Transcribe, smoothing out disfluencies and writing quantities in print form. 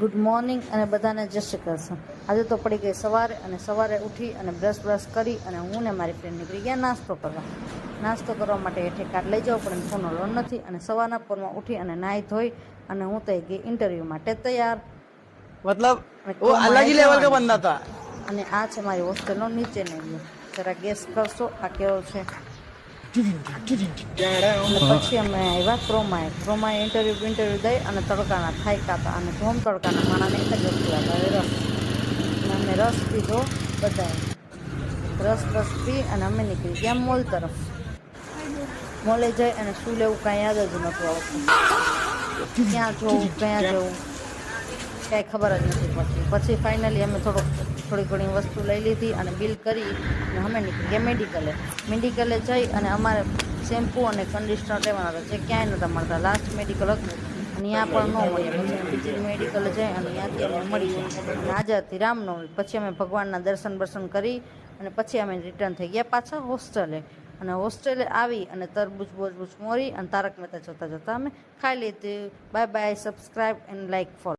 Good morning અને બધાને જય શ્રી કૃષ્ણ. આજે તો પડી ગઈ સવારે અને સવારે ઉઠી અને બ્રશ કરી અને હું ને મારી ફ્રેન્ડ નીકળી ગયા નાસ્તો કરવા માટે. હેઠે કાર્ડ લઈ જાઉં પણ ફોનનો લોન નથી અને સવારના પોરમાં ઉઠી અને નાહી ધોઈ અને હું થઈ ગઈ ઇન્ટરવ્યૂ માટે તૈયાર. मतलब वो अलग ही लेवल का बंदा था. અને આ છે મારી હોસ્ટેલનો નીચેનો વ્યૂ. જરા ગેસ કરશો આ કેવો છે. અને પછી અમે આવ્યા ક્રોમાએ ઇન્ટરવ્યૂ દઈ અને તડકાના થાક્યા હતા અને ધોમ તડકાના માણાને એક જ વસ્તુ યાદ આવે, રસ. અને અમે રસ પીધો બધાએ રસ પી અને અમે નીકળી ગયા મોલ તરફ. મોલે જઈ અને શું લેવું કાંઈ યાદ જ નહોતું આવતું. ક્યાં જવું કાંઈ ખબર જ નથી પડતી. પછી ફાઇનલી અમે થોડી ઘણી વસ્તુ લઈ લીધી અને બિલ કરી અને અમે નીકળી ગયા મેડિકલે જઈ અને અમારે શેમ્પૂ અને કન્ડિશનર લેવાના હતા, જે ક્યાંય નહોતા મળતા. લાસ્ટ મેડિકલ હતું અને ત્યાં પણ ન મળ્યા. પછી અમે બીજી મેડિકલે જઈ અને ત્યાંથી અમને મળી ગયા. અને આજે હતી રામનવમી. પછી અમે ભગવાનના દર્શન કરી અને પછી અમે રિટર્ન થઈ ગયા પાછા હોસ્ટેલે. અને હોસ્ટેલે આવી અને તરબૂચ બોરબૂચ મોરી અને તારક મહેતા જોતા અમે ખાઈ લીધી. Bye bye. Subscribe and like follow.